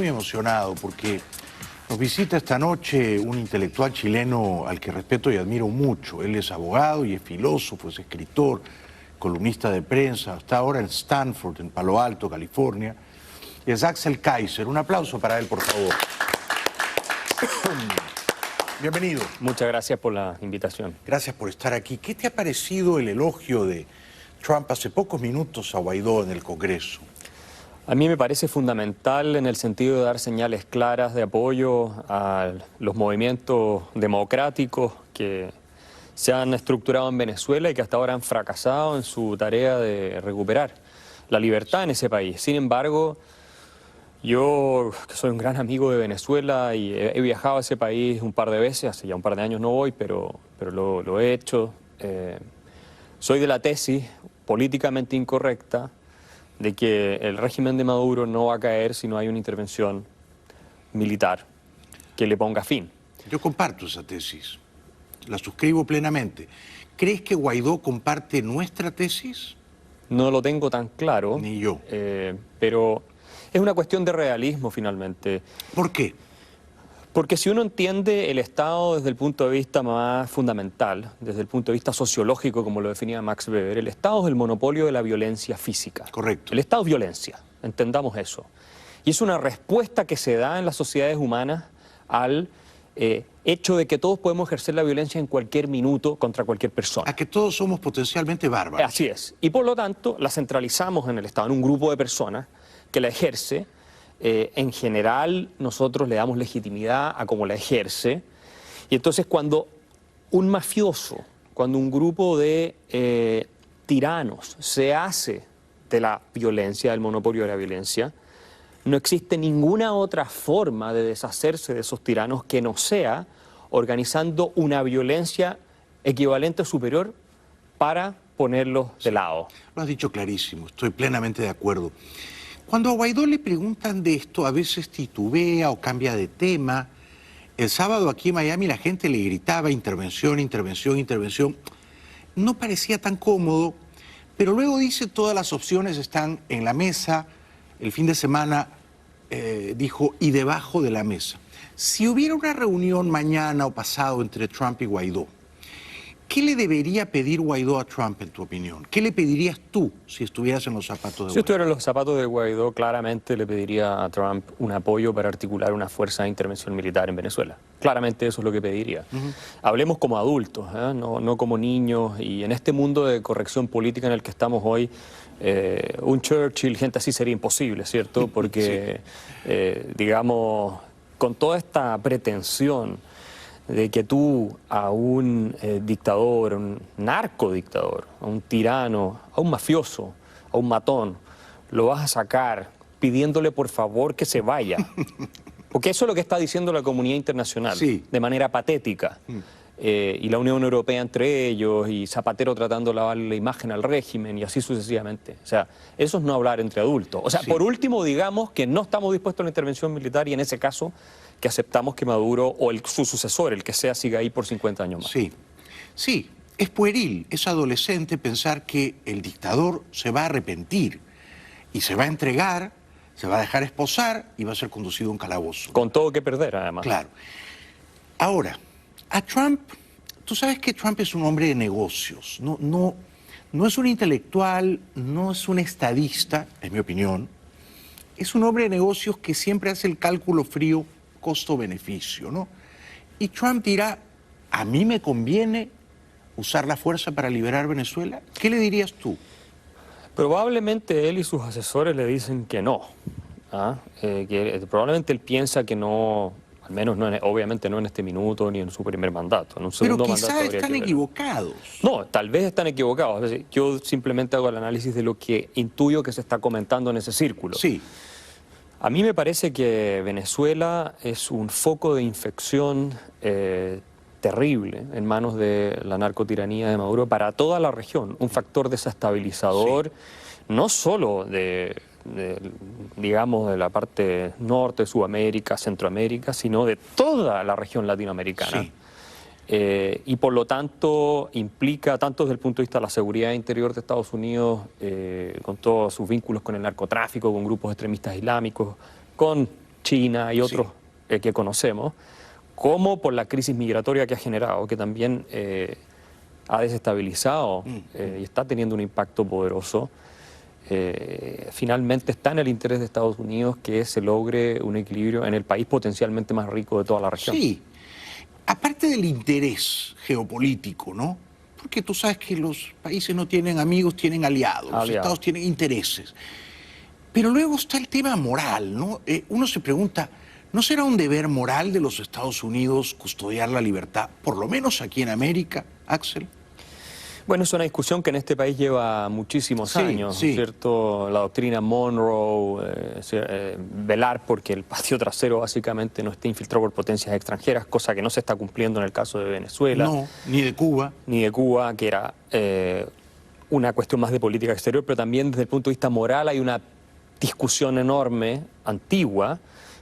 muy emocionado porque nos visita esta noche un intelectual chileno al que respeto y admiro mucho. Él es abogado y es filósofo, es escritor, columnista de prensa, está ahora en Stanford, en Palo Alto, California. Y es Axel Kaiser. Un aplauso para él, por favor. Bienvenido. Muchas gracias por la invitación. Gracias por estar aquí. ¿Qué te ha parecido el elogio de Trump hace pocos minutos a Guaidó en el Congreso? A mí me parece fundamental en el sentido de dar señales claras de apoyo a los movimientos democráticos que se han estructurado en Venezuela y que hasta ahora han fracasado en su tarea de recuperar la libertad en ese país. Sin embargo, yo, que soy un gran amigo de Venezuela y he viajado a ese país un par de veces, hace ya un par de años no voy, pero lo he hecho. Soy de la tesis políticamente incorrecta de que el régimen de Maduro no va a caer si no hay una intervención militar que le ponga fin. Yo comparto esa tesis, la suscribo plenamente. ¿Crees que Guaidó comparte nuestra tesis? No lo tengo tan claro. Ni yo. Pero es una cuestión de realismo finalmente. ¿Por qué? Porque si uno entiende el Estado desde el punto de vista más fundamental, desde el punto de vista sociológico, como lo definía Max Weber, el Estado es el monopolio de la violencia física. Correcto. El Estado es violencia, entendamos eso. Y es una respuesta que se da en las sociedades humanas al hecho de que todos podemos ejercer la violencia en cualquier minuto contra cualquier persona. A que todos somos potencialmente bárbaros. Así es. Y por lo tanto, la centralizamos en el Estado, en un grupo de personas que la ejerce. En general, nosotros le damos legitimidad a cómo la ejerce. Y entonces cuando un mafioso, cuando un grupo de tiranos se hace de la violencia, del monopolio de la violencia, no existe ninguna otra forma de deshacerse de esos tiranos que no sea organizando una violencia equivalente o superior para ponerlos de lado. Lo has dicho clarísimo, estoy plenamente de acuerdo. Cuando a Guaidó le preguntan de esto, a veces titubea o cambia de tema. El sábado aquí en Miami la gente le gritaba intervención, intervención, intervención. No parecía tan cómodo, pero luego dice todas las opciones están en la mesa. El fin de semana dijo y debajo de la mesa. Si hubiera una reunión mañana o pasado entre Trump y Guaidó, ¿qué le debería pedir Guaidó a Trump, en tu opinión? ¿Qué le pedirías tú si estuvieras en los zapatos de Guaidó? Si yo estuviera en los zapatos de Guaidó, claramente le pediría a Trump un apoyo para articular una fuerza de intervención militar en Venezuela. Claramente eso es lo que pediría. Hablemos como adultos, no como niños. Y en este mundo de corrección política en el que estamos hoy, un Churchill, gente así sería imposible, ¿cierto? Porque, digamos, con toda esta pretensión de que tú a un dictador, a un narcodictador, a un tirano, a un mafioso, a un matón, lo vas a sacar pidiéndole por favor que se vaya. Porque eso es lo que está diciendo la comunidad internacional, de manera patética. Y la Unión Europea entre ellos, y Zapatero tratando de lavarle la imagen al régimen, y así sucesivamente. O sea, eso es no hablar entre adultos. O sea, por último, digamos que no estamos dispuestos a la intervención militar, y en ese caso que aceptamos que Maduro o su sucesor, el que sea, siga ahí por 50 años más. Sí, es pueril, es adolescente pensar que el dictador se va a arrepentir y se va a entregar, se va a dejar esposar y va a ser conducido a un calabozo. Con todo que perder, además. Claro. Ahora, a Trump, tú sabes que Trump es un hombre de negocios, no es un intelectual, no es un estadista, es mi opinión. Es un hombre de negocios que siempre hace el cálculo frío costo-beneficio, ¿no? Y Trump dirá, ¿a mí me conviene usar la fuerza para liberar Venezuela? ¿Qué le dirías tú? Probablemente él y sus asesores le dicen que no. Que probablemente él piensa que no, al menos no, obviamente no en este minuto ni en su primer mandato. En un segundo Pero quizás mandato están equivocados. No, tal vez están equivocados. Es decir, yo simplemente hago el análisis de lo que intuyo que se está comentando en ese círculo. Sí. A mí me parece que Venezuela es un foco de infección terrible en manos de la narcotiranía de Maduro para toda la región, un factor desestabilizador, no solo digamos, de la parte norte, Sudamérica, Centroamérica, sino de toda la región latinoamericana. Y por lo tanto implica, tanto desde el punto de vista de la seguridad interior de Estados Unidos, con todos sus vínculos con el narcotráfico, con grupos extremistas islámicos, con China y otros que conocemos, como por la crisis migratoria que ha generado, que también ha desestabilizado y está teniendo un impacto poderoso. Finalmente está en el interés de Estados Unidos que se logre un equilibrio en el país potencialmente más rico de toda la región. Sí, aparte del interés geopolítico, ¿no? Porque tú sabes que los países no tienen amigos, tienen aliados, los estados tienen intereses. Pero luego está el tema moral, ¿no? Uno se pregunta, ¿no será un deber moral de los Estados Unidos custodiar la libertad, por lo menos aquí en América, Axel? Bueno, es una discusión que en este país lleva muchísimos años, ¿cierto? La doctrina Monroe, velar porque el patio trasero básicamente no esté infiltrado por potencias extranjeras, cosa que no se está cumpliendo en el caso de Venezuela. No, ni de Cuba. Ni de Cuba, que era una cuestión más de política exterior, pero también desde el punto de vista moral hay una discusión enorme, antigua,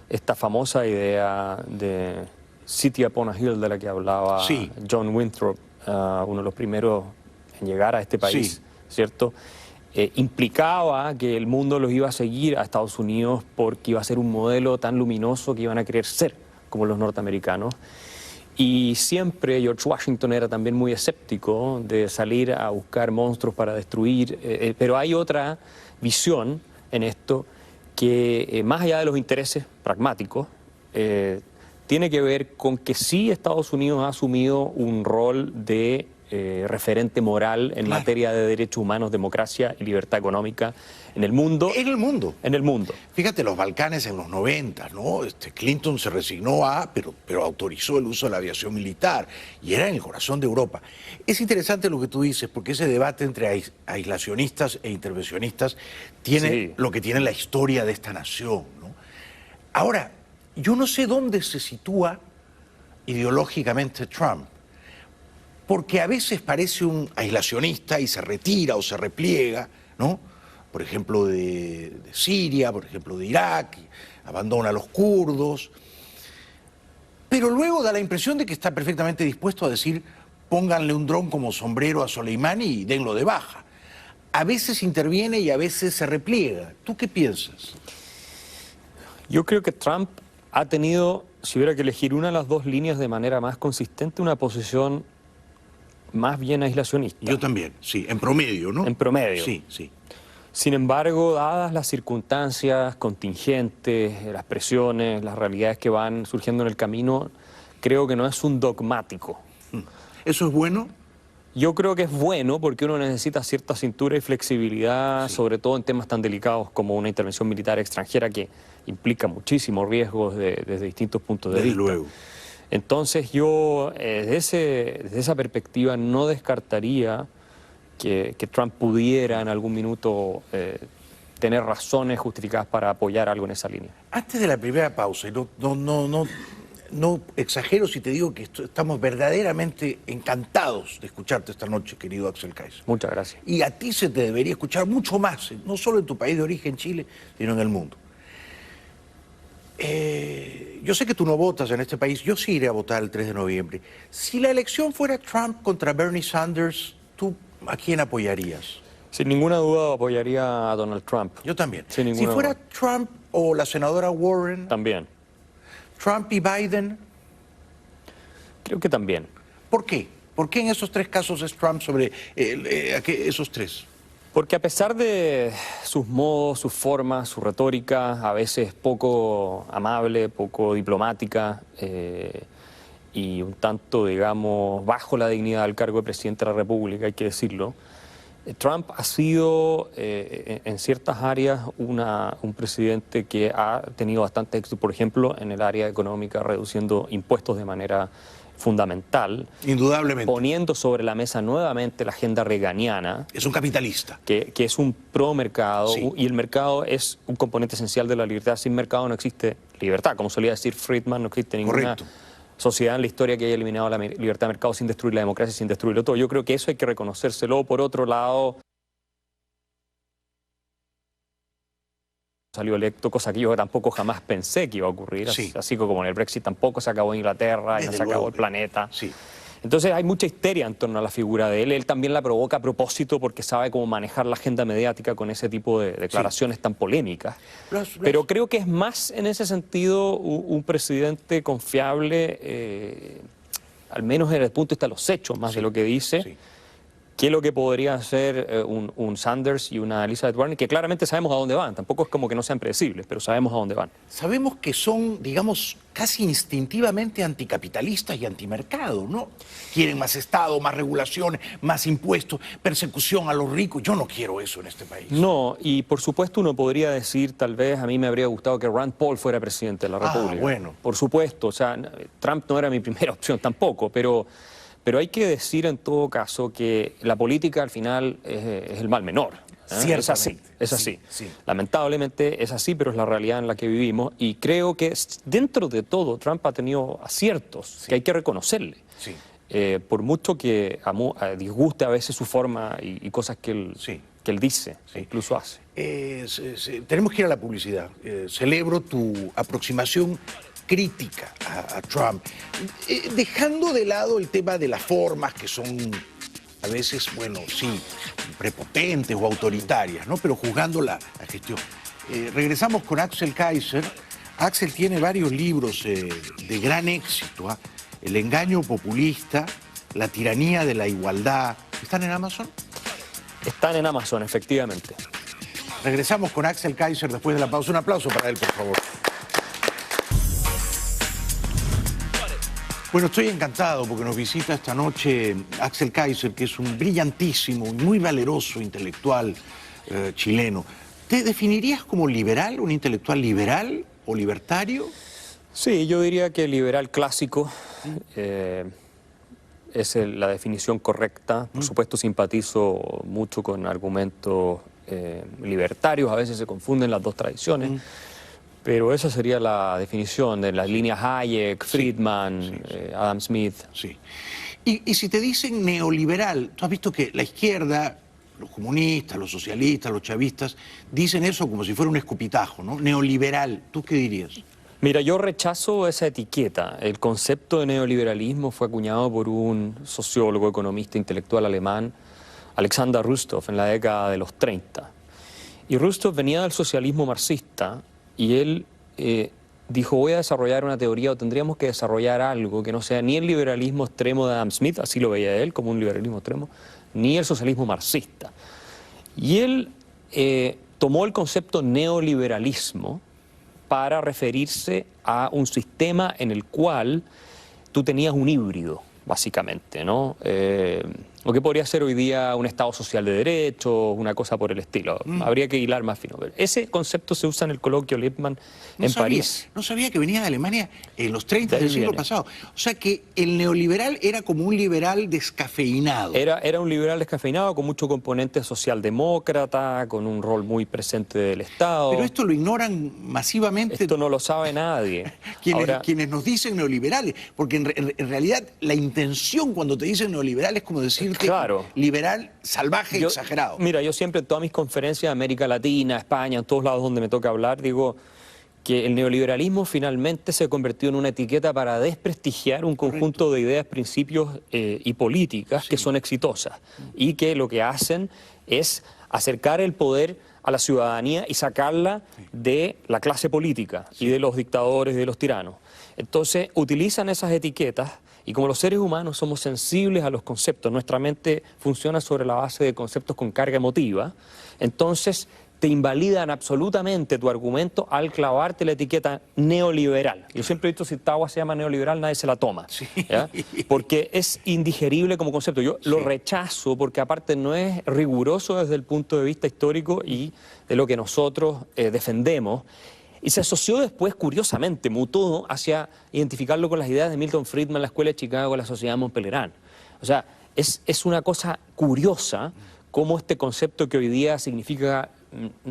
esta famosa idea de City upon a Hill de la que hablaba John Winthrop, uno de los primeros en llegar a este país, ¿cierto? Implicaba que el mundo los iba a seguir a Estados Unidos porque iba a ser un modelo tan luminoso que iban a querer ser como los norteamericanos. Y siempre George Washington era también muy escéptico de salir a buscar monstruos para destruir, pero hay otra visión en esto que, más allá de los intereses pragmáticos, tiene que ver con que sí Estados Unidos ha asumido un rol de referente moral en materia de derechos humanos, democracia y libertad económica en el mundo. En el mundo. En el mundo. Fíjate, los Balcanes en los 90, ¿no? Clinton se resignó pero autorizó el uso de la aviación militar y era en el corazón de Europa. Es interesante lo que tú dices, porque ese debate entre aislacionistas e intervencionistas tiene lo que tiene la historia de esta nación, ¿no? Ahora, yo no sé dónde se sitúa ideológicamente Trump, porque a veces parece un aislacionista y se retira o se repliega, ¿no? Por ejemplo, de Siria, por ejemplo, de Irak, abandona a los kurdos, pero luego da la impresión de que está perfectamente dispuesto a decir, pónganle un dron como sombrero a Soleimani y denlo de baja. A veces interviene y a veces se repliega. ¿Tú qué piensas? Yo creo que Trump ha tenido, si hubiera que elegir una de las dos líneas de manera más consistente, una posición más bien aislacionista. Yo también, sí, en promedio, ¿no? En promedio. Sí, sí. Sin embargo, dadas las circunstancias contingentes, las presiones, las realidades que van surgiendo en el camino, creo que no es un dogmático. ¿Eso es bueno? Yo creo que es bueno porque uno necesita cierta cintura y flexibilidad, sobre todo en temas tan delicados como una intervención militar extranjera que implica muchísimos riesgos desde distintos puntos de vista. Desde luego. Entonces yo, desde esa perspectiva, no descartaría que Trump pudiera en algún minuto tener razones justificadas para apoyar algo en esa línea. Antes de la primera pausa, y no exagero si te digo que estamos verdaderamente encantados de escucharte esta noche, querido Axel Kaiser. Muchas gracias. Y a ti se te debería escuchar mucho más, no solo en tu país de origen, Chile, sino en el mundo. Yo sé que tú no votas en este país, yo sí iré a votar el 3 de noviembre. Si la elección fuera Trump contra Bernie Sanders, ¿tú a quién apoyarías? Sin ninguna duda apoyaría a Donald Trump. Yo también. Sin ninguna Si fuera duda. Trump o la senadora Warren. También. Trump y Biden. Creo que también. ¿Por qué? ¿Por qué en esos tres casos es Trump sobre esos tres? Porque a pesar de sus modos, sus formas, su retórica, a veces poco amable, poco diplomática y un tanto, digamos, bajo la dignidad del cargo de presidente de la República, hay que decirlo, Trump ha sido en ciertas áreas un presidente que ha tenido bastante éxito, por ejemplo, en el área económica, reduciendo impuestos de manera fundamental. Indudablemente. Poniendo sobre la mesa nuevamente la agenda reaganiana. Es un capitalista. Que es un pro mercado, y el mercado es un componente esencial de la libertad. Sin mercado no existe libertad. Como solía decir Friedman, no existe ninguna sociedad en la historia que haya eliminado la libertad de mercado sin destruir la democracia, sin destruirlo todo. Yo creo que eso hay que reconocérselo. Por otro lado, salió electo, cosa que yo tampoco jamás pensé que iba a ocurrir, así como en el Brexit tampoco se acabó Inglaterra y no se acabó el planeta. Entonces hay mucha histeria en torno a la figura de él. Él también la provoca a propósito porque sabe cómo manejar la agenda mediática con ese tipo de declaraciones tan polémicas. Pero creo que es más en ese sentido un presidente confiable, al menos desde el punto de vista de los hechos, más de lo que dice, que lo que podría ser un Sanders y una Elizabeth Warren, que claramente sabemos a dónde van. Tampoco es como que no sean predecibles, pero sabemos a dónde van. Sabemos que son, digamos, casi instintivamente anticapitalistas y antimercado, ¿no? Quieren más Estado, más regulaciones, más impuestos, persecución a los ricos. Yo no quiero eso en este país. No, y por supuesto uno podría decir, tal vez a mí me habría gustado que Rand Paul fuera presidente de la República. Bueno. Por supuesto, o sea, Trump no era mi primera opción tampoco, pero hay que decir en todo caso que la política al final es el mal menor. Es así, es así. Sí. Lamentablemente es así, pero es la realidad en la que vivimos y creo que dentro de todo Trump ha tenido aciertos que hay que reconocerle. Sí. Por mucho que disguste a veces su forma y cosas que él dice, incluso hace. Tenemos que ir a la publicidad. Celebro tu aproximación crítica a Trump, dejando de lado el tema de las formas que son a veces, bueno, sí, prepotentes o autoritarias, ¿no? Pero juzgando la gestión. Regresamos con Axel Kaiser. Axel tiene varios libros de gran éxito, ¿eh? El engaño populista, La tiranía de la igualdad. ¿Están en Amazon? Están en Amazon, efectivamente. Regresamos con Axel Kaiser después de la pausa. Un aplauso para él, por favor. Bueno, estoy encantado porque nos visita esta noche Axel Kaiser, que es un brillantísimo y muy valeroso intelectual chileno. ¿Te definirías como liberal, un intelectual liberal o libertario? Sí, yo diría que liberal clásico es la definición correcta. Por supuesto, simpatizo mucho con argumentos libertarios, a veces se confunden las dos tradiciones. Pero esa sería la definición de las líneas Hayek, Friedman, Adam Smith. Sí. Y si te dicen neoliberal, tú has visto que la izquierda, los comunistas, los socialistas, los chavistas, dicen eso como si fuera un escupitajo, ¿no? Neoliberal, ¿tú qué dirías? Mira, yo rechazo esa etiqueta. El concepto de neoliberalismo fue acuñado por un sociólogo, economista, intelectual alemán, Alexander Rustov, en la década de los 30. Y Rustov venía del socialismo marxista. Y él dijo, voy a desarrollar una teoría o tendríamos que desarrollar algo que no sea ni el liberalismo extremo de Adam Smith, así lo veía él como un liberalismo extremo, ni el socialismo marxista. Y él tomó el concepto neoliberalismo para referirse a un sistema en el cual tú tenías un híbrido, básicamente, ¿no? Lo que podría ser hoy día un Estado social de derecho, una cosa por el estilo. Habría que hilar más fino. Ese concepto se usa en el coloquio Lippmann en París. No sabía que venía de Alemania en los 30 del siglo pasado. O sea que el neoliberal era como un liberal descafeinado. Era un liberal descafeinado con mucho componente socialdemócrata, con un rol muy presente del Estado. Pero esto lo ignoran masivamente. Esto no lo sabe nadie. Quienes nos dicen neoliberales, porque en realidad la intención cuando te dicen neoliberal es como decir claro, liberal, salvaje, exagerado. Mira, yo siempre en todas mis conferencias de América Latina, España, en todos lados donde me toca hablar, digo que el neoliberalismo finalmente se convirtió en una etiqueta para desprestigiar un conjunto de ideas, principios y políticas que son exitosas y que lo que hacen es acercar el poder a la ciudadanía y sacarla de la clase política y de los dictadores y de los tiranos. Entonces utilizan esas etiquetas. Y como los seres humanos somos sensibles a los conceptos, nuestra mente funciona sobre la base de conceptos con carga emotiva, entonces te invalidan absolutamente tu argumento al clavarte la etiqueta neoliberal. Yo siempre he dicho, si Tawa se llama neoliberal, nadie se la toma, ¿ya? Porque es indigerible como concepto. Yo lo rechazo porque aparte no es riguroso desde el punto de vista histórico y de lo que nosotros defendemos. Y se asoció después, curiosamente, mutó hacia identificarlo con las ideas de Milton Friedman, la Escuela de Chicago, la Sociedad Mont Pelerin. O sea, es una cosa curiosa cómo este concepto que hoy día significa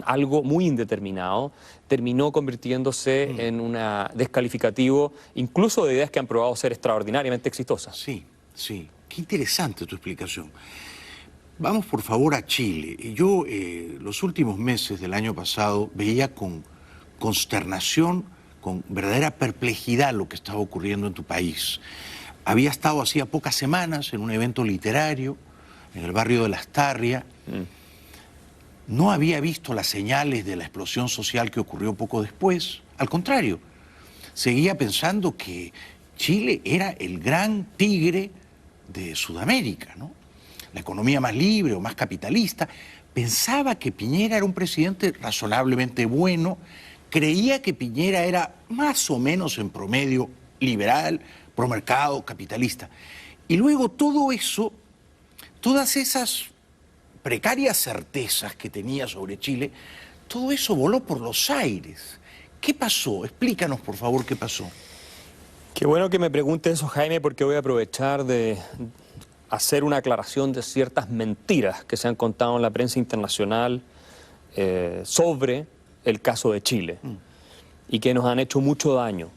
algo muy indeterminado, terminó convirtiéndose en un descalificativo, incluso de ideas que han probado ser extraordinariamente exitosas. Sí, sí. Qué interesante tu explicación. Vamos, por favor, a Chile. Yo, los últimos meses del año pasado, veía con consternación, con verdadera perplejidad lo que estaba ocurriendo en tu país. había estado hacía pocas semanas en un evento literario en el barrio de Las Tarrias. No había visto las señales de la explosión social que ocurrió poco después. Al contrario, seguía pensando que Chile era el gran tigre de Sudamérica, ¿no? La economía más libre o más capitalista. Pensaba que Piñera era un presidente razonablemente bueno, creía que Piñera era más o menos en promedio liberal, promercado, capitalista. Y luego todo eso, todas esas precarias certezas que tenía sobre Chile, todo eso voló por los aires. ¿Qué pasó? Explícanos, por favor, qué pasó. Qué bueno que me pregunte eso, Jaime, porque voy a aprovechar de hacer una aclaración de ciertas mentiras que se han contado en la prensa internacional sobre el caso de Chile y que nos han hecho mucho daño.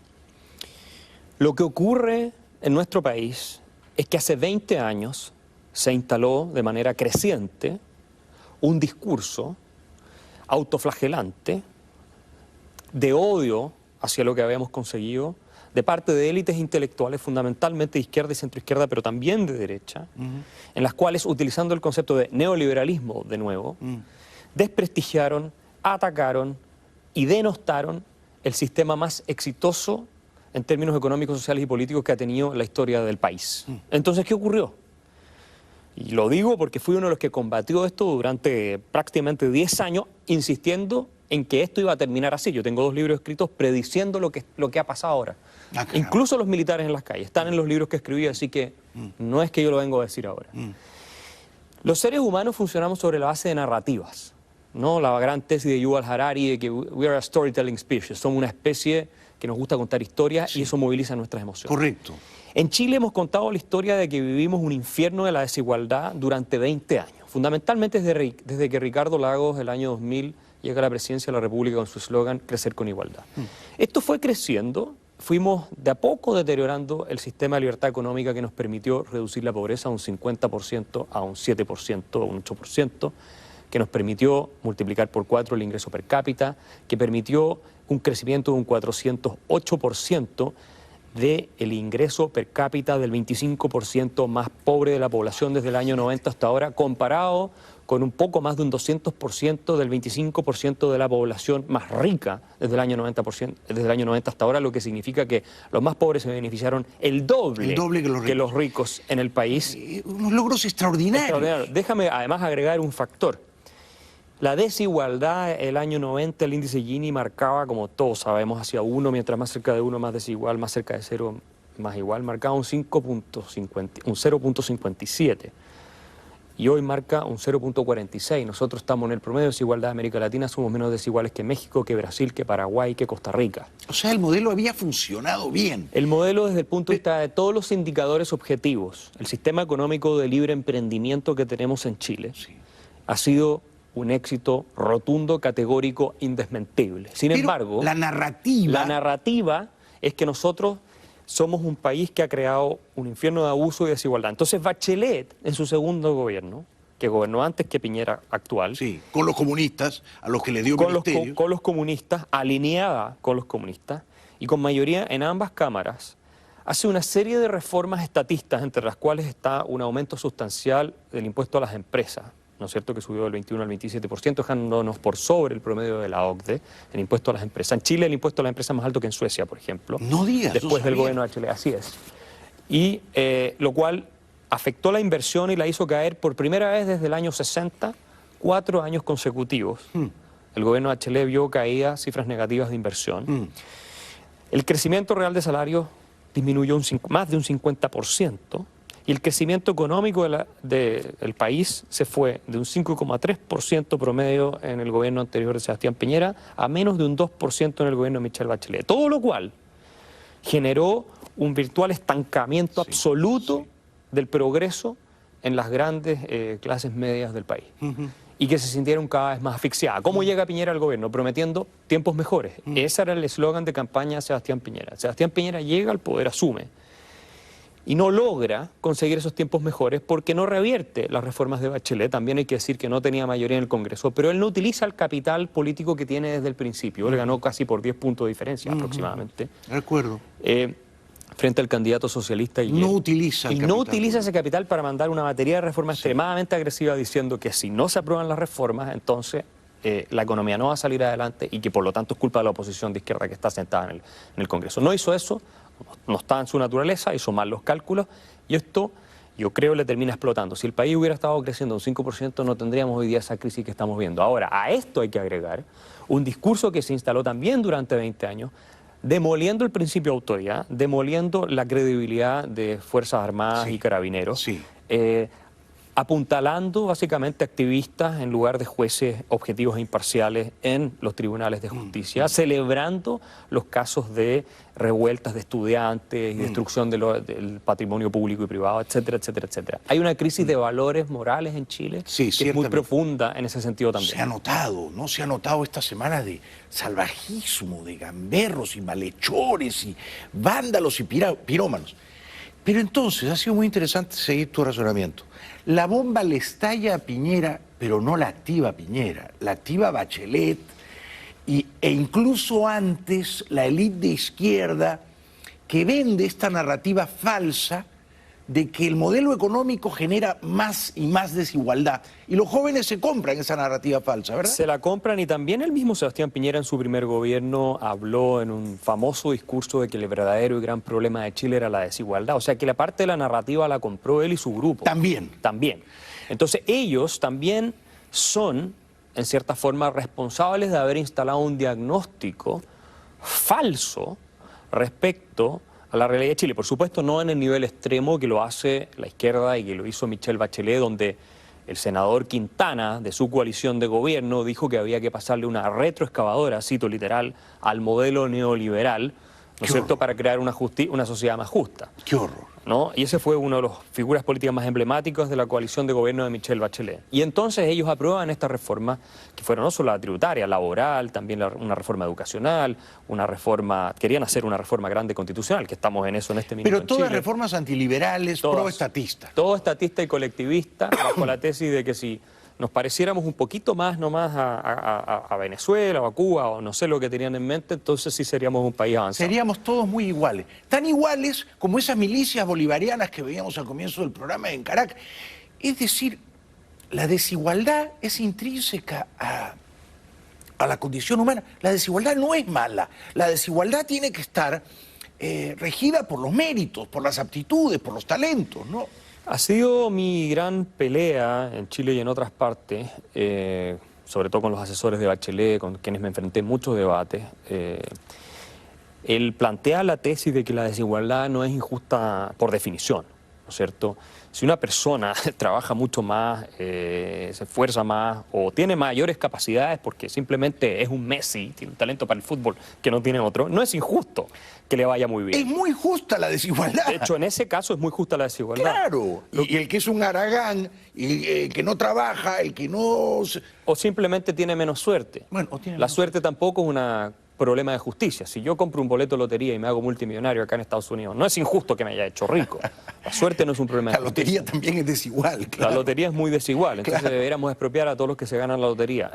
Lo que ocurre en nuestro país es que hace 20 años se instaló de manera creciente un discurso autoflagelante de odio hacia lo que habíamos conseguido de parte de élites intelectuales, fundamentalmente de izquierda y centroizquierda, pero también de derecha, en las cuales, utilizando el concepto de neoliberalismo de nuevo, desprestigiaron, atacaron y denostaron el sistema más exitoso en términos económicos, sociales y políticos que ha tenido la historia del país. Entonces, ¿qué ocurrió? Y lo digo porque fui uno de los que combatió esto durante prácticamente 10 años, insistiendo en que esto iba a terminar así. Yo tengo 2 libros escritos prediciendo lo que ha pasado ahora. Incluso los militares en las calles. Están en los libros que escribí, así que no es que yo lo vengo a decir ahora. Los seres humanos funcionamos sobre la base de narrativas, ¿no? La gran tesis de Yuval Harari de que we are a storytelling species. Somos una especie que nos gusta contar historias y eso moviliza nuestras emociones. Correcto. En Chile hemos contado la historia de que vivimos un infierno de la desigualdad durante 20 años. Fundamentalmente desde que Ricardo Lagos, el año 2000, llega a la presidencia de la República con su eslogan Crecer con Igualdad. Esto fue creciendo, fuimos de a poco deteriorando el sistema de libertad económica que nos permitió reducir la pobreza a un 50%, a un 7%, a un 8%, que nos permitió multiplicar por 4 el ingreso per cápita, que permitió un crecimiento de un 408% del ingreso per cápita del 25% más pobre de la población desde el año 90 hasta ahora, comparado con un poco más de un 200% del 25% de la población más rica desde el año 90 hasta ahora, lo que significa que los más pobres se beneficiaron el doble que los ricos en el país. Unos logros extraordinarios. Déjame además agregar un factor. La desigualdad, el año 90, el índice Gini marcaba, como todos sabemos, hacia 1, mientras más cerca de 1, más desigual, más cerca de 0, más igual, marcaba un 0.57. Y hoy marca un 0.46. Nosotros estamos en el promedio de desigualdad de América Latina, somos menos desiguales que México, que Brasil, que Paraguay, que Costa Rica. O sea, el modelo había funcionado bien. El modelo desde el punto de vista de todos los indicadores objetivos, el sistema económico de libre emprendimiento que tenemos en Chile, ha sido un éxito rotundo, categórico, indesmentible. Sin embargo, la narrativa es que nosotros somos un país que ha creado un infierno de abuso y desigualdad. Entonces Bachelet, en su segundo gobierno, que gobernó antes que Piñera actual... Sí, con los comunistas, a los que le dio ministerio. Con los comunistas, alineada con los comunistas, y con mayoría en ambas cámaras, hace una serie de reformas estatistas, entre las cuales está un aumento sustancial del impuesto a las empresas, ¿no es cierto?, que subió del 21 al 27%, dejándonos por sobre el promedio de la OCDE, el impuesto a las empresas. En Chile el impuesto a las empresas es más alto que en Suecia, por ejemplo. No digas. Después del gobierno de Chile, así es. Y lo cual afectó la inversión y la hizo caer por primera vez desde el año 60, 4 años consecutivos. El gobierno de Bachelet vio caídas, cifras negativas de inversión. El crecimiento real de salarios disminuyó más de un 50%. Y el crecimiento económico del país se fue de un 5,3% promedio en el gobierno anterior de Sebastián Piñera a menos de un 2% en el gobierno de Michelle Bachelet. Todo lo cual generó un virtual estancamiento absoluto del progreso en las grandes clases medias del país. Y que se sintieron cada vez más asfixiadas. ¿Cómo llega Piñera al gobierno? Prometiendo tiempos mejores. Ese era el eslogan de campaña de Sebastián Piñera. Sebastián Piñera llega al poder, asume, y no logra conseguir esos tiempos mejores porque no revierte las reformas de Bachelet. También hay que decir que no tenía mayoría en el Congreso, pero él no utiliza el capital político que tiene desde el principio. Él ganó casi por 10 puntos de diferencia aproximadamente. De acuerdo. frente al candidato socialista y no utiliza ese capital para mandar una batería de reformas extremadamente agresiva diciendo que si no se aprueban las reformas, entonces la economía no va a salir adelante y que por lo tanto es culpa de la oposición de izquierda que está sentada en el Congreso. No hizo eso, no está en su naturaleza, hizo mal los cálculos y esto yo creo le termina explotando. Si el país hubiera estado creciendo un 5%, no tendríamos hoy día esa crisis que estamos viendo. Ahora, a esto hay que agregar un discurso que se instaló también durante 20 años, demoliendo el principio de autoridad, demoliendo la credibilidad de Fuerzas Armadas y Carabineros, apuntalando básicamente activistas en lugar de jueces objetivos e imparciales en los tribunales de justicia, celebrando los casos de revueltas de estudiantes y destrucción del patrimonio público y privado, etcétera, etcétera, etcétera. Hay una crisis de valores morales en Chile que es muy profunda en ese sentido también. Se ha notado, ¿no? Se ha notado estas semanas de salvajismo, de gamberros y malhechores y vándalos y pirómanos. Pero entonces ha sido muy interesante seguir tu razonamiento. La bomba le estalla a Piñera, pero no la activa Piñera, la activa Bachelet e incluso antes la élite de izquierda que vende esta narrativa falsa de que el modelo económico genera más y más desigualdad. Y los jóvenes se compran esa narrativa falsa, ¿verdad? Se la compran y también el mismo Sebastián Piñera en su primer gobierno habló en un famoso discurso de que el verdadero y gran problema de Chile era la desigualdad. O sea que la parte de la narrativa la compró él y su grupo. También. También. Entonces ellos también son, en cierta forma, responsables de haber instalado un diagnóstico falso respecto a la realidad de Chile. Por supuesto, no en el nivel extremo que lo hace la izquierda y que lo hizo Michelle Bachelet, donde el senador Quintana, de su coalición de gobierno, dijo que había que pasarle una retroexcavadora, cito literal, al modelo neoliberal, ¿no es cierto?, para crear una sociedad más justa. ¡Qué horror! ¿No? Y ese fue una de las figuras políticas más emblemáticas de la coalición de gobierno de Michelle Bachelet. Y entonces ellos aprueban esta reforma, que fueron no solo la tributaria, laboral, también una reforma educacional, una reforma, querían hacer una reforma grande constitucional, que estamos en eso en este minuto. Pero todas reformas antiliberales, pro-estatistas. Todo estatista y colectivista, bajo la tesis de que si nos pareciéramos un poquito más nomás a Venezuela o a Cuba o no sé lo que tenían en mente, entonces sí seríamos un país avanzado. Seríamos todos muy iguales. Tan iguales como esas milicias bolivarianas que veíamos al comienzo del programa en Caracas. Es decir, la desigualdad es intrínseca a la condición humana. La desigualdad no es mala. La desigualdad tiene que estar regida por los méritos, por las aptitudes, por los talentos, ¿no? Ha sido mi gran pelea en Chile y en otras partes, sobre todo con los asesores de Bachelet, con quienes me enfrenté en muchos debates. Él plantea la tesis de que la desigualdad no es injusta por definición, ¿no es cierto? Si una persona trabaja mucho más, se esfuerza más o tiene mayores capacidades porque simplemente es un Messi, tiene un talento para el fútbol que no tiene otro, no es injusto que le vaya muy bien. Es muy justa la desigualdad. De hecho, en ese caso es muy justa la desigualdad. Claro. Y el que es un haragán, el que no trabaja, el que no... O simplemente tiene menos suerte. Bueno, o tiene la suerte tampoco es un problema de justicia. Si yo compro un boleto de lotería y me hago multimillonario acá en Estados Unidos, no es injusto que me haya hecho rico. La suerte no es un problema de justicia. La lotería también es desigual. Claro. La lotería es muy desigual, entonces deberíamos expropiar a todos los que se ganan la lotería.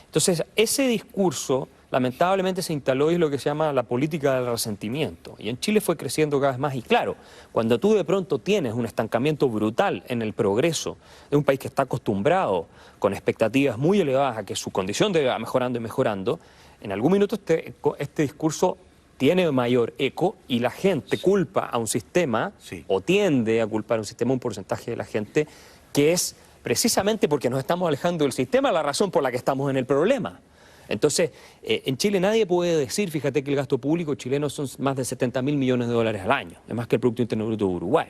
Entonces, ese discurso lamentablemente se instaló y es lo que se llama la política del resentimiento. Y en Chile fue creciendo cada vez más. Y claro, cuando tú de pronto tienes un estancamiento brutal en el progreso de un país que está acostumbrado con expectativas muy elevadas a que su condición debe mejorando y mejorando, en algún minuto este discurso tiene mayor eco y la gente culpa a un sistema, o tiende a culpar a un sistema, un porcentaje de la gente, que es precisamente porque nos estamos alejando del sistema la razón por la que estamos en el problema. Entonces, en Chile nadie puede decir, fíjate que el gasto público chileno son más de 70.000 millones de dólares al año, es más que el Producto Interno Bruto de Uruguay.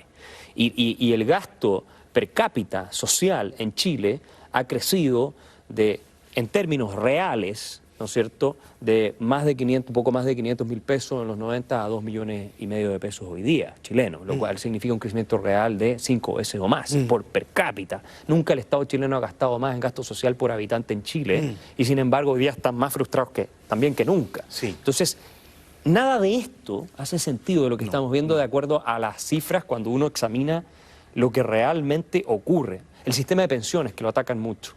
Y el gasto per cápita social en Chile ha crecido en términos reales, ¿no es cierto?, de más de 500, poco más de 500.000 pesos en los 90 a 2,5 millones de pesos hoy día, chilenos, lo cual significa un crecimiento real de 5 veces o más por per cápita. Nunca el Estado chileno ha gastado más en gasto social por habitante en Chile y sin embargo hoy día están más frustrados también que nunca. Entonces, nada de esto hace sentido de lo que estamos viendo de acuerdo a las cifras cuando uno examina lo que realmente ocurre. El sistema de pensiones, que lo atacan mucho.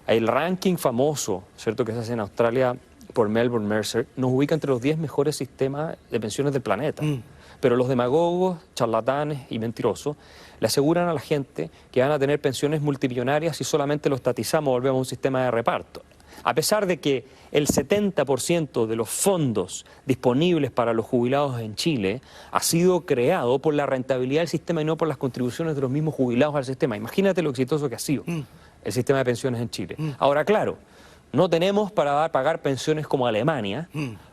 El ranking famoso, ¿cierto?, que se hace en Australia por Melbourne Mercer, nos ubica entre los 10 mejores sistemas de pensiones del planeta. Pero los demagogos, charlatanes y mentirosos le aseguran a la gente que van a tener pensiones multimillonarias si solamente lo estatizamos, volvemos a un sistema de reparto. A pesar de que el 70% de los fondos disponibles para los jubilados en Chile ha sido creado por la rentabilidad del sistema y no por las contribuciones de los mismos jubilados al sistema. Imagínate lo exitoso que ha sido el sistema de pensiones en Chile. Ahora, claro, no tenemos para pagar pensiones como Alemania,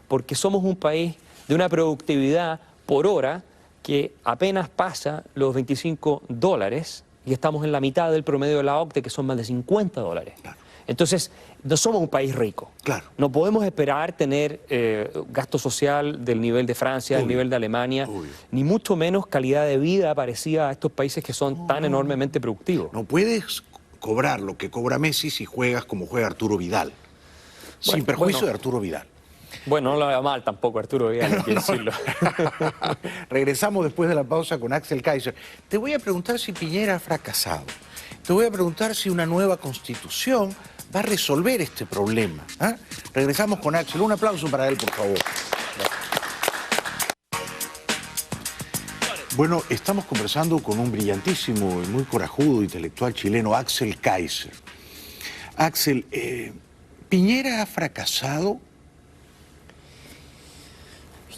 porque somos un país de una productividad por hora que apenas pasa los $25 y estamos en la mitad del promedio de la OCDE, que son más de $50. Claro. Entonces, no somos un país rico. Claro. No podemos esperar tener gasto social del nivel de Francia, del nivel de Alemania, ni mucho menos calidad de vida parecida a estos países que son tan enormemente productivos. No puedes cobrar lo que cobra Messi si juegas como juega Arturo Vidal. Sin perjuicio de Arturo Vidal. Bueno, no lo veo mal tampoco, Arturo Vidal, hay que decirlo. Regresamos después de la pausa con Axel Kaiser. Te voy a preguntar si Piñera ha fracasado. Te voy a preguntar si una nueva constitución va a resolver este problema. Regresamos con Axel. Un aplauso para él, por favor. Bueno, estamos conversando con un brillantísimo y muy corajudo intelectual chileno, Axel Kaiser. Axel, ¿Piñera ha fracasado?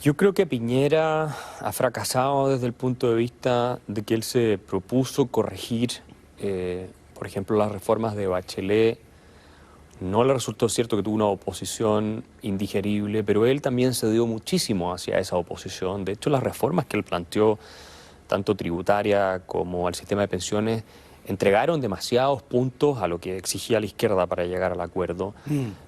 Yo creo que Piñera ha fracasado desde el punto de vista de que él se propuso corregir, por ejemplo, las reformas de Bachelet. No le resultó cierto que tuvo una oposición indigerible, pero él también cedió muchísimo hacia esa oposición. De hecho, las reformas que él planteó, tanto tributaria como al sistema de pensiones, entregaron demasiados puntos a lo que exigía la izquierda para llegar al acuerdo.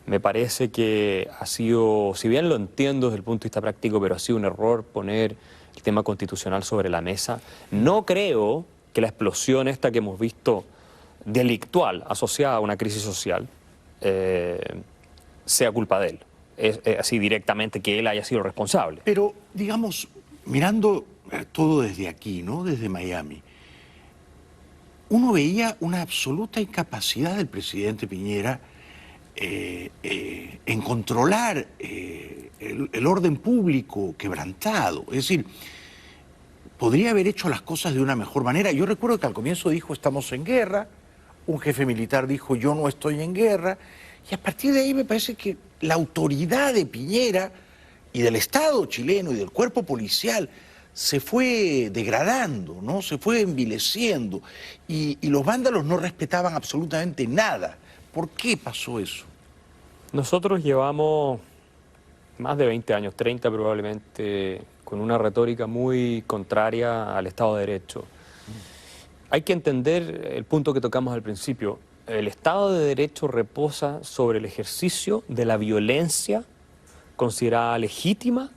Me parece que ha sido, si bien lo entiendo desde el punto de vista práctico, pero ha sido un error poner el tema constitucional sobre la mesa. No creo que la explosión esta que hemos visto delictual asociada a una crisis social sea culpa de él. Es así directamente que él haya sido responsable. Pero, digamos, mirando todo desde aquí, ¿no? Desde Miami, uno veía una absoluta incapacidad del presidente Piñera en controlar el orden público quebrantado. Es decir, podría haber hecho las cosas de una mejor manera. Yo recuerdo que al comienzo dijo, estamos en guerra, un jefe militar dijo, yo no estoy en guerra, y a partir de ahí me parece que la autoridad de Piñera y del Estado chileno y del cuerpo policial se fue degradando, ¿no? Se fue envileciendo y los vándalos no respetaban absolutamente nada. ¿Por qué pasó eso? Nosotros llevamos más de 20 años, 30 probablemente, con una retórica muy contraria al Estado de Derecho. Hay que entender el punto que tocamos al principio. El Estado de Derecho reposa sobre el ejercicio de la violencia considerada legítima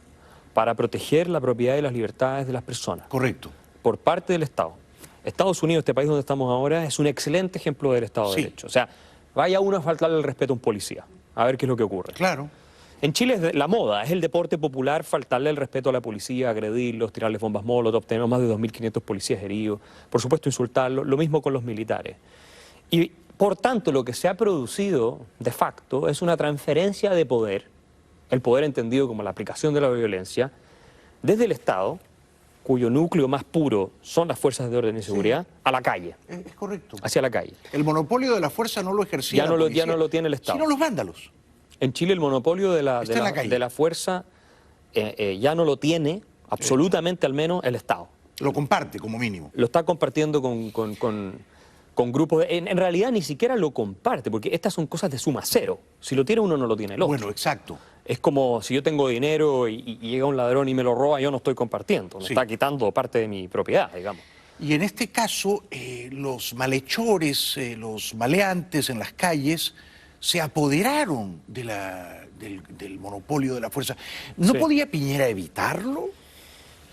para proteger la propiedad y las libertades de las personas. Correcto. Por parte del Estado. Estados Unidos, este país donde estamos ahora, es un excelente ejemplo del Estado de Derecho. O sea, vaya uno a faltarle el respeto a un policía, a ver qué es lo que ocurre. Claro. En Chile es la moda, es el deporte popular faltarle el respeto a la policía, agredirlos, tirarles bombas molotov. Tenemos más de 2.500 policías heridos. Por supuesto, insultarlos. Lo mismo con los militares. Y, por tanto, lo que se ha producido, de facto, es una transferencia de poder, el poder entendido como la aplicación de la violencia, desde el Estado, cuyo núcleo más puro son las fuerzas de orden y seguridad, a la calle. Es correcto. Hacia la calle. El monopolio de la fuerza no lo ejercía la policía, ya no lo tiene el Estado. sino los vándalos. En Chile el monopolio de la fuerza ya no lo tiene, absolutamente al menos, el Estado. Lo comparte como mínimo. Lo está compartiendo con grupos en realidad ni siquiera lo comparte, porque estas son cosas de suma cero. Si lo tiene uno, no lo tiene el otro. Bueno, exacto. Es como si yo tengo dinero y llega un ladrón y me lo roba, yo no estoy compartiendo. Me está quitando parte de mi propiedad, digamos. Y en este caso, los malhechores, los maleantes en las calles, se apoderaron del monopolio de la fuerza. ¿No podía Piñera evitarlo?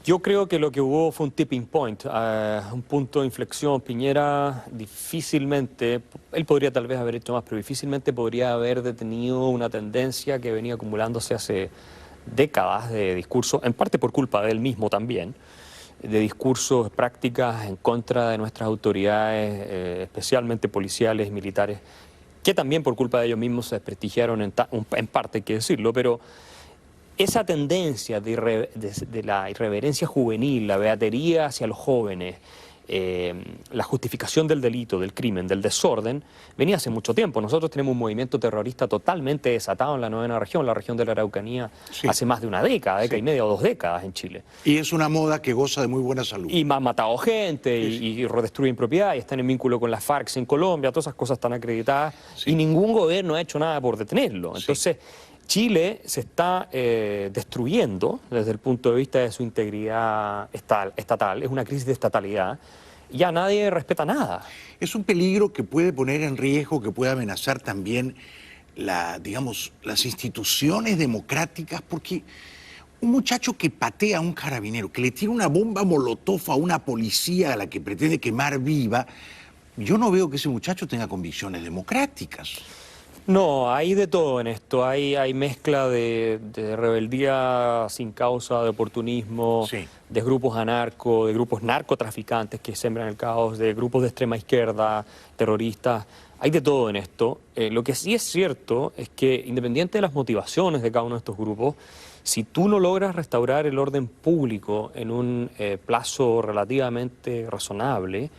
Yo creo que lo que hubo fue un tipping point, un punto de inflexión. Piñera difícilmente, él podría tal vez haber hecho más, pero difícilmente podría haber detenido una tendencia que venía acumulándose hace décadas de discursos, en parte por culpa de él mismo también, de discursos, prácticas en contra de nuestras autoridades, especialmente policiales, militares, que también por culpa de ellos mismos se desprestigiaron en parte, hay que decirlo, pero esa tendencia de la irreverencia juvenil, la beatería hacia los jóvenes, la justificación del delito, del crimen, del desorden, venía hace mucho tiempo. Nosotros tenemos un movimiento terrorista totalmente desatado en la 9ª región, la región de la Araucanía, sí, hace más de una década, década sí, y media o 2 décadas en Chile. Y es una moda que goza de muy buena salud. Y más matado gente, sí, sí, y destruyen propiedad, y están en vínculo con las FARC en Colombia, todas esas cosas están acreditadas, sí, y ningún gobierno ha hecho nada por detenerlo. Entonces, Chile se está destruyendo desde el punto de vista de su integridad estatal, es una crisis de estatalidad, y ya nadie respeta nada. Es un peligro que puede poner en riesgo, que puede amenazar también digamos, las instituciones democráticas, porque un muchacho que patea a un carabinero, que le tira una bomba molotov a una policía a la que pretende quemar viva, yo no veo que ese muchacho tenga convicciones democráticas. No, hay de todo en esto. Hay mezcla de rebeldía sin causa, de oportunismo, Sí, de grupos de grupos narcotraficantes que sembran el caos, de grupos de extrema izquierda, terroristas. Hay de todo en esto. Lo que sí es cierto es que, independiente de las motivaciones de cada uno de estos grupos, si tú no logras restaurar el orden público en un plazo relativamente razonable,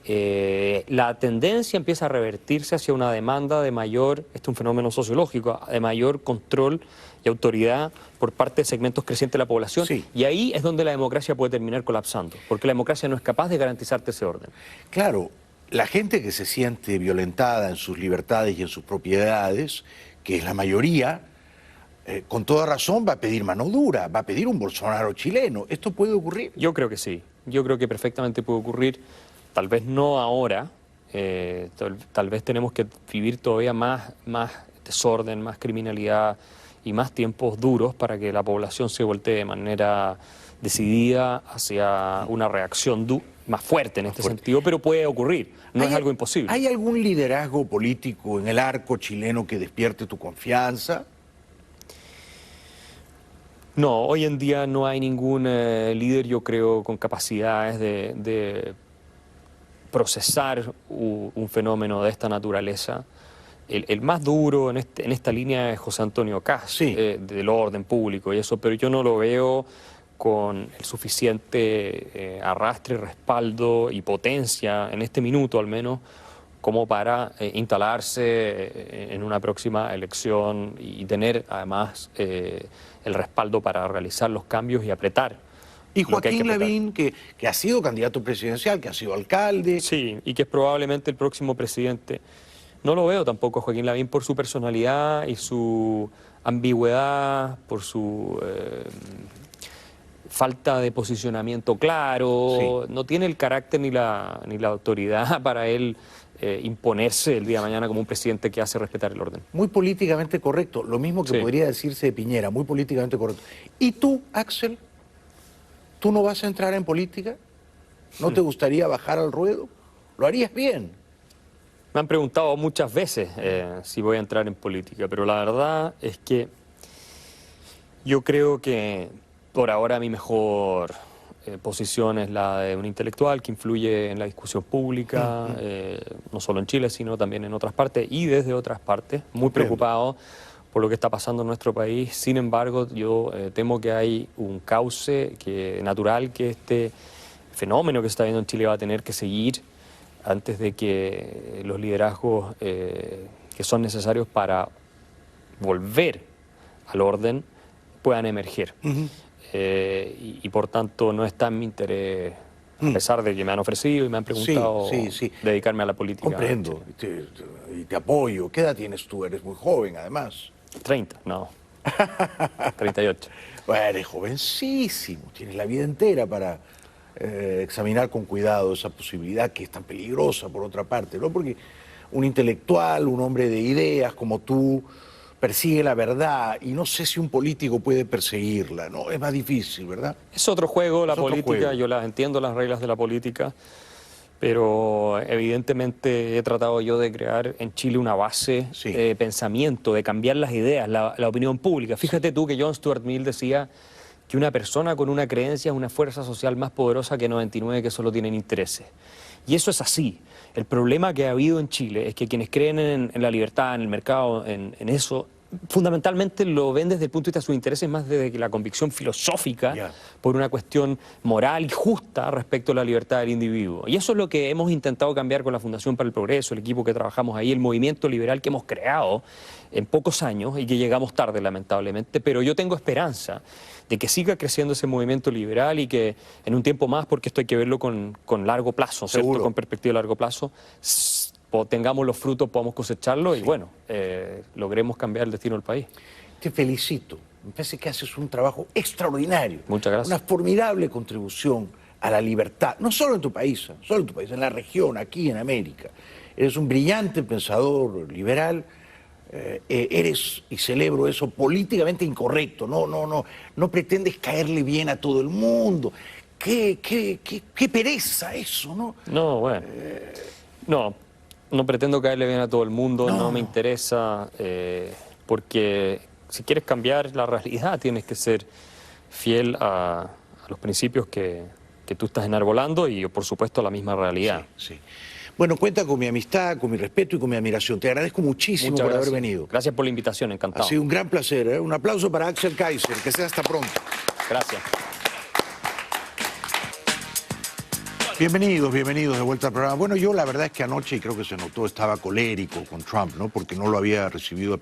la tendencia empieza a revertirse hacia una demanda de mayor, este es un fenómeno sociológico, de mayor control y autoridad por parte de segmentos crecientes de la población, sí. Y ahí es donde la democracia puede terminar colapsando, porque la democracia no es capaz de garantizarte ese orden. Claro, la gente que se siente violentada en sus libertades y en sus propiedades, que es la mayoría, con toda razón va a pedir mano dura, va a pedir un Bolsonaro chileno. ¿Esto puede ocurrir? Yo creo que sí, yo creo que perfectamente puede ocurrir, tal vez no ahora, tal vez tenemos que vivir todavía más desorden, más criminalidad y más tiempos duros para que la población se voltee de manera decidida hacia una reacción más fuerte en este sentido, pero puede ocurrir, no es algo imposible. ¿Hay algún liderazgo político en el arco chileno que despierte tu confianza? No, hoy en día no hay ningún líder, yo creo, con capacidades de procesar un fenómeno de esta naturaleza. El más duro en esta línea es José Antonio Kast, Sí. Del orden público y eso, pero yo no lo veo con el suficiente arrastre, respaldo y potencia, en este minuto al menos, como para instalarse en una próxima elección y tener además el respaldo para realizar los cambios y apretar. Y lo que hay que Joaquín apretar. Lavín, que ha sido candidato presidencial, que ha sido alcalde. Sí, y que es probablemente el próximo presidente. No lo veo tampoco a Joaquín Lavín por su personalidad y su ambigüedad, por su falta de posicionamiento claro. Sí. No tiene el carácter ni la autoridad para él imponerse el día de mañana como un presidente que hace respetar el orden. Muy políticamente correcto, lo mismo que Sí. podría decirse de Piñera, muy políticamente correcto. ¿Y tú, Axel? ¿Tú no vas a entrar en política? ¿No te gustaría bajar al ruedo? ¿Lo harías bien? Me han preguntado muchas veces si voy a entrar en política, pero la verdad es que yo creo que por ahora mi mejor posición es la de un intelectual que influye en la discusión pública, no solo en Chile, sino también en otras partes y desde otras partes, muy preocupado por lo que está pasando en nuestro país. Sin embargo, yo temo que hay un cauce natural que este fenómeno que se está viendo en Chile va a tener que seguir antes de que los liderazgos que son necesarios para volver al orden puedan emerger. Y por tanto no está en mi interés, a pesar de que me han ofrecido y me han preguntado dedicarme a la política. Comprendo, y te apoyo. ¿Qué edad tienes tú? Eres muy joven, además. 30, no. 38. Bueno, eres jovencísimo, tienes la vida entera para examinar con cuidado esa posibilidad que es tan peligrosa por otra parte, ¿no? Porque un intelectual, un hombre de ideas como tú, persigue la verdad y no sé si un político puede perseguirla, ¿no? Es más difícil, ¿verdad? Es otro juego la política, juego. yo entiendo las reglas de la política, pero evidentemente he tratado yo de crear en Chile una base de pensamiento, de cambiar las ideas, la opinión pública. Fíjate tú que John Stuart Mill decía que una persona con una creencia es una fuerza social más poderosa que 99 que solo tienen intereses. Y eso es así. El problema que ha habido en Chile es que quienes creen en la libertad, en el mercado, en eso, fundamentalmente lo ven desde el punto de vista de sus intereses más desde la convicción filosófica por una cuestión moral y justa respecto a la libertad del individuo. Y eso es lo que hemos intentado cambiar con la Fundación para el Progreso, el equipo que trabajamos ahí, el movimiento liberal que hemos creado en pocos años y que llegamos tarde lamentablemente, pero yo tengo esperanza de que siga creciendo ese movimiento liberal y que en un tiempo más, porque esto hay que verlo con largo plazo, ¿cierto? Con perspectiva de largo plazo, tengamos los frutos, podamos cosecharlos y bueno, logremos cambiar el destino del país. Te felicito. Me parece que haces un trabajo extraordinario. Muchas gracias. Una formidable contribución a la libertad, no solo en tu país, no solo en tu país, en la región, aquí en América. Eres un brillante pensador liberal. Eres, y celebro eso, políticamente incorrecto. No pretendes caerle bien a todo el mundo. Qué pereza eso, ¿no? No, bueno. No pretendo caerle bien a todo el mundo, no me interesa, porque si quieres cambiar la realidad tienes que ser fiel a los principios que tú estás enarbolando y, por supuesto, a la misma realidad. Sí. Bueno, cuenta con mi amistad, con mi respeto y con mi admiración. Te agradezco muchísimo por haber venido. Gracias por la invitación, encantado. Ha sido un gran placer, ¿eh? Un aplauso para Axel Kaiser, que sea hasta pronto. Gracias. Bienvenidos de vuelta al programa. Bueno, yo la verdad es que anoche, y creo que se notó, estaba colérico con Trump, ¿no? Porque no lo había recibido